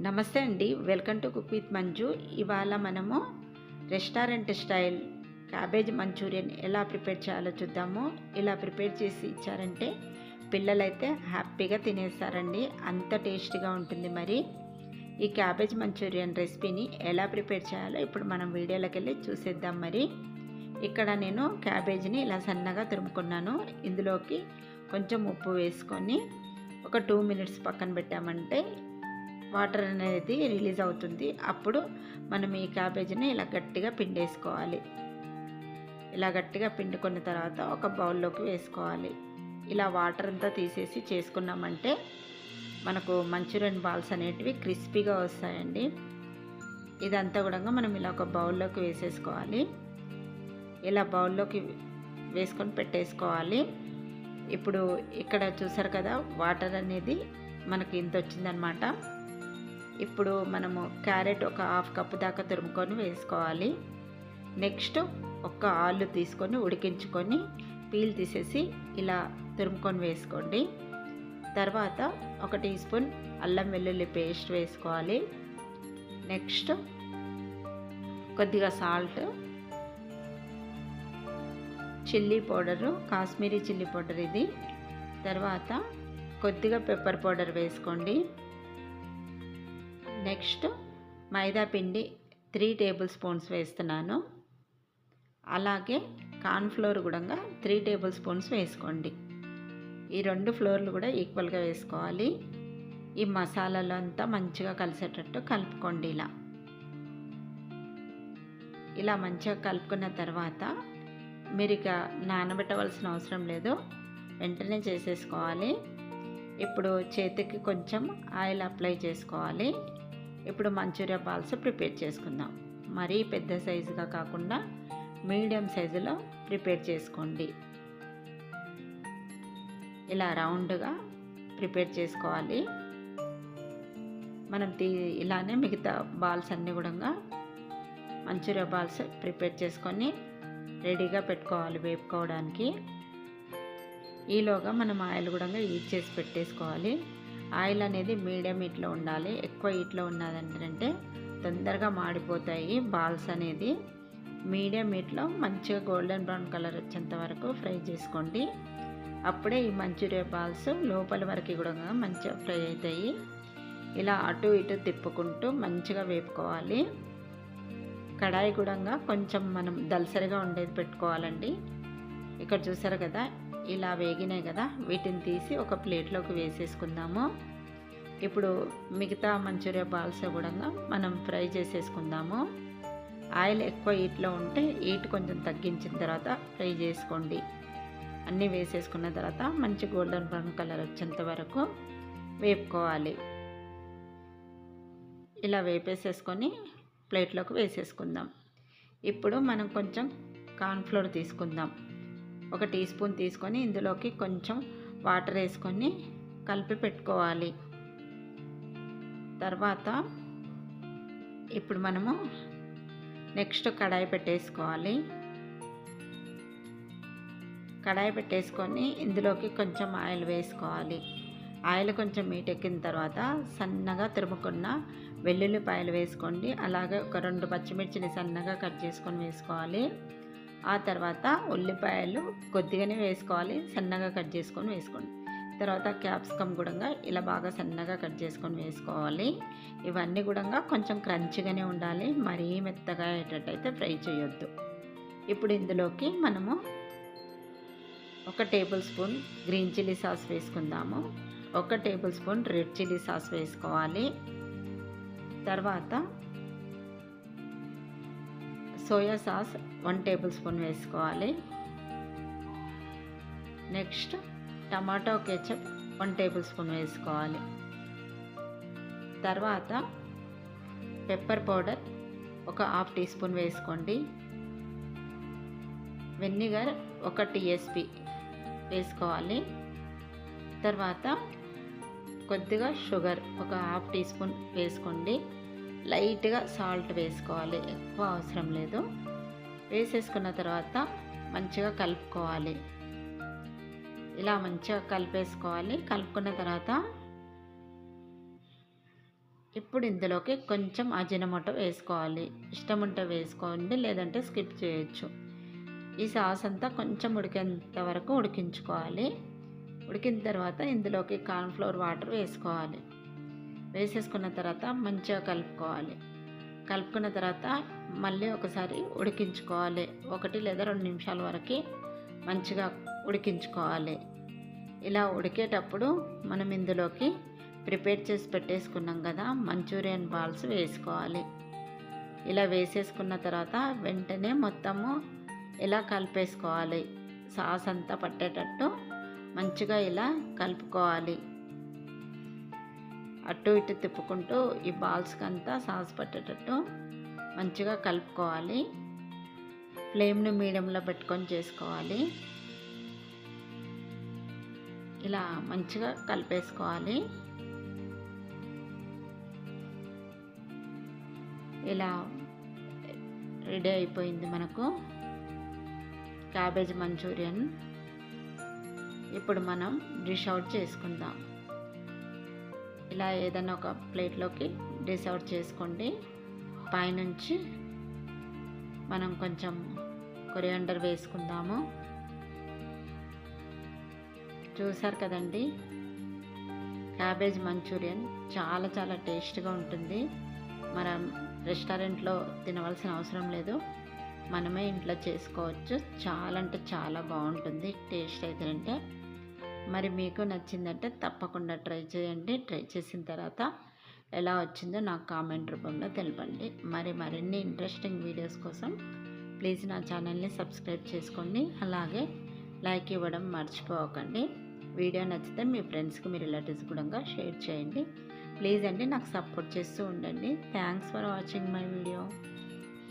నమస్తే అండి, welcome to cook with Manju. ఇవాళ మనము రెస్టారెంట్ స్టైల్ క్యాబేజ్ మంచూరియన్ ఎలా ప్రిపేర్ చేయాలో చూద్దాము. ఇలా ప్రిపేర్ చేసి ఇచ్చారంటే పిల్లలైతే హ్యాపీగా తినేస్తారండి, అంత టేస్టీగా ఉంటుంది. మరి ఈ క్యాబేజ్ మంచూరియన్ రెసిపీని ఎలా ప్రిపేర్ చేయాలో ఇప్పుడు మనం వీడియోలోకి వెళ్ళి చూసేద్దాం. మరి ఇక్కడ నేను క్యాబేజ్ని ఇలా సన్నగా తురుముకున్నాను. ఇందులోకి కొంచెం ఉప్పు వేసుకొని ఒక 2 మినిట్స్ పక్కన పెట్టామంటే వాటర్ అనేది రిలీజ్ అవుతుంది. అప్పుడు మనం ఈ క్యాబేజీని ఇలా గట్టిగా పిండేసుకోవాలి. ఇలా గట్టిగా పిండుకున్న తర్వాత ఒక బౌల్లోకి వేసుకోవాలి. ఇలా వాటర్ అంతా తీసేసి చేసుకున్నామంటే మనకు మంచూరియన్ బాల్స్ అనేటివి క్రిస్పీగా వస్తాయండి. ఇదంతా కూడా మనం ఇలా ఒక బౌల్లోకి వేసేసుకోవాలి. ఇలా బౌల్లోకి వేసుకొని పెట్టేసుకోవాలి. ఇప్పుడు ఇక్కడ చూసారు కదా, వాటర్ అనేది మనకి ఇంత వచ్చిందనమాట. ఇప్పుడు మనము క్యారెట్ ఒక 1/2 కప్పు దాకా తురుముకొని వేసుకోవాలి. నెక్స్ట్ ఒక ఆలు తీసుకొని ఉడికించుకొని పీల్ తీసేసి ఇలా తురుముకొని వేసుకోండి. తర్వాత 1 టీ స్పూన్ అల్లం వెల్లుల్లి పేస్ట్ వేసుకోవాలి. నెక్స్ట్ కొద్దిగా salt, chilli powder, Kashmiri chilli powder ఇది. తర్వాత కొద్దిగా పెప్పర్ పౌడర్ వేసుకోండి. నెక్స్ట్ మైదా పిండి 3 టేబుల్ స్పూన్స్ వేస్తున్నాను. అలాగే కార్న్ఫ్లోర్ కూడా 3 టేబుల్ స్పూన్స్ వేసుకోండి. ఈ 2 ఫ్లోర్లు కూడా ఈక్వల్గా వేసుకోవాలి. ఈ మసాలాలో అంతా మంచిగా కలిసేటట్టు కలుపుకోండి. ఇలా మంచిగా కలుపుకున్న తర్వాత మీరు ఇక నానబెట్టవలసిన అవసరం లేదు, వెంటనే చేసేసుకోవాలి. ఇప్పుడు చేతికి కొంచెం ఆయిల్ అప్లై చేసుకోవాలి. ఇప్పుడు మంచూరియా బాల్స్ ప్రిపేర్ చేసుకుందాం. మరీ పెద్ద సైజుగా కాకుండా మీడియం సైజులో ప్రిపేర్ చేసుకోండి. ఇలా రౌండ్గా ప్రిపేర్ చేసుకోవాలి. మనం ఇలానే మిగతా బాల్స్ అన్నీ కూడా మంచూరియా బాల్స్ ప్రిపేర్ చేసుకొని రెడీగా పెట్టుకోవాలి వేపుకోవడానికి. ఈలోగా మనం ఆయిల్ కూడా హీట్ చేసి పెట్టేసుకోవాలి. ఆయిల్ అనేది మీడియం హీట్లో ఉండాలి. ఎక్కువ హీట్లో ఉన్నదంటే తొందరగా మాడిపోతాయి బాల్స్ అనేది. మీడియం హీట్లో మంచిగా గోల్డెన్ బ్రౌన్ కలర్ వచ్చేంత వరకు ఫ్రై చేసుకోండి. అప్పుడే ఈ మంచూరియా బాల్స్ లోపల వరకు కూడా మంచిగా ఫ్రై అవుతాయి. ఇలా అటు ఇటు తిప్పుకుంటూ మంచిగా వేపుకోవాలి. కడాయి కూడా కొంచెం మనం దలసరిగా ఉండేది పెట్టుకోవాలండి. ఇక్కడ చూసారు కదా, ఇలా వేగినాయి కదా, వీటిని తీసి ఒక ప్లేట్లోకి వేసేసుకుందాము. ఇప్పుడు మిగతా మంచూరియా బాల్స్ కూడా మనం ఫ్రై చేసేసుకుందాము. ఆయిల్ ఎక్కువ హీట్లో ఉంటే హీట్ కొంచెం తగ్గించిన తర్వాత ఫ్రై చేసుకోండి. అన్నీ వేసేసుకున్న తర్వాత మంచి గోల్డెన్ బ్రౌన్ కలర్ వచ్చేంత వరకు వేపుకోవాలి. ఇలా వేపేసేసుకొని ప్లేట్లోకి వేసేసుకుందాం. ఇప్పుడు మనం కొంచెం కార్న్ఫ్లోర్ తీసుకుందాం. 1 టీ స్పూన్ తీసుకొని ఇందులోకి కొంచెం వాటర్ వేసుకొని కలిపి పెట్టుకోవాలి. తర్వాత ఇప్పుడు మనము నెక్స్ట్ కడాయి పెట్టేసుకోవాలి. కడాయి పెట్టేసుకొని ఇందులోకి కొంచెం ఆయిల్ వేసుకోవాలి. ఆయిల్ కొంచెం మీటెక్కిన తర్వాత సన్నగా తురుముకున్న వెల్లుల్లిపాయలు వేసుకోండి. అలాగే ఒక 2 పచ్చిమిర్చిని సన్నగా కట్ చేసుకొని వేసుకోవాలి. ఆ తర్వాత ఉల్లిపాయలు కొద్దిగానే వేసుకోవాలి, సన్నగా కట్ చేసుకొని వేసుకోండి. తర్వాత క్యాప్సికమ్ కూడా ఇలా బాగా సన్నగా కట్ చేసుకొని వేసుకోవాలి. ఇవన్నీ కూడా కొంచెం క్రంచిగానే ఉండాలి, మరీ మెత్తగా అయ్యేటట్టయితే ఫ్రై చేయొద్దు. ఇప్పుడు ఇందులోకి మనము 1 table spoon green chilli sauce వేసుకుందాము. 1 table spoon red chilli sauce వేసుకోవాలి. తర్వాత సోయా సాస్ 1 టేబుల్ స్పూన్ వేసుకోవాలి. Next tomato ketchup 1 table spoon వేసుకోవాలి. తర్వాత పెప్పర్ పౌడర్ ఒక 1/2 టీ స్పూన్ వేసుకోండి. వెనిగర్ 1 టీఎస్పీ వేసుకోవాలి. తర్వాత కొద్దిగా షుగర్ ఒక 1/2 టీ స్పూన్ వేసుకోండి. లైట్గా సాల్ట్ వేసుకోవాలి, ఎక్కువ అవసరం లేదు. వేసేసుకున్న తర్వాత మంచిగా కలుపుకోవాలి. ఇలా మంచిగా కలిపేసుకోవాలి. కలుపుకున్న తర్వాత ఇప్పుడు ఇందులోకి కొంచెం అజినమోటో వేసుకోవాలి. ఇష్టం ఉంటే వేసుకోండి, లేదంటే స్కిప్ చేయొచ్చు. ఈ సాస్ అంతా కొంచెం ఉడికేంత వరకు ఉడికించుకోవాలి. ఉడికిన తర్వాత ఇందులోకి కార్న్‌ఫ్లోర్ వాటర్ వేసుకోవాలి. వేసేసుకున్న తర్వాత మంచిగా కలుపుకోవాలి. కలుపుకున్న తర్వాత మళ్ళీ ఒకసారి ఉడికించుకోవాలి. 1 లేదా 2 నిమిషాల వరకు మంచిగా ఉడికించుకోవాలి. ఇలా ఉడికేటప్పుడు మనం ఇందులోకి ప్రిపేర్ చేసి పెట్టేసుకున్నాం కదా మంచూరియన్ బాల్స్ వేసుకోవాలి. ఇలా వేసేసుకున్న తర్వాత వెంటనే మొత్తము ఇలా కలిపేసుకోవాలి. సాస్ అంతా పట్టేటట్టు మంచిగా ఇలా కలుపుకోవాలి. అటు ఇటు తిప్పుకుంటూ ఈ బాల్స్కి అంతా సాస్ పట్టేటట్టు మంచిగా కలుపుకోవాలి. ఫ్లేమ్ని మీడియంలో పెట్టుకొని చేసుకోవాలి. ఇలా మంచిగా కలిపేసుకోవాలి. ఇలా రెడీ అయిపోయింది మనకు క్యాబేజ్ మంచూరియన్. ఇప్పుడు మనం డిష్ అవుట్ చేసుకుందాం. ఇలా ఏదైనా ఒక ప్లేట్లోకి డిష్ అవుట్ చేసుకోండి. పైనుంచి మనం కొంచెం కొరియాండర్ వేసుకుందాము. చూసారు కదండి, క్యాబేజ్ మంచూరియన్ చాలా చాలా టేస్ట్గా ఉంటుంది. మనం రెస్టారెంట్లో తినవలసిన అవసరం లేదు, మనమే ఇంట్లో చేసుకోవచ్చు. చాలా అంటే చాలా బాగుంటుంది టేస్ట్ అయితే. మరి మీకు నచ్చిందంటే తప్పకుండా ట్రై చేయండి. ట్రై చేసిన తర్వాత ఎలా వచ్చిందో నాకు కామెంట్ రూపంలో తెలపండి. మరిన్ని ఇంట్రెస్టింగ్ వీడియోస్ కోసం ప్లీజ్ నా ఛానల్ని సబ్స్క్రైబ్ చేసుకోండి. అలాగే లైక్ ఇవ్వడం మర్చిపోకండి. వీడియో నచ్చితే మీ ఫ్రెండ్స్కి, మీ రిలేటివ్స్ కూడా షేర్ చేయండి. ప్లీజ్ అండి, నాకు సపోర్ట్ చేస్తూ ఉండండి. Thanks for watching my video.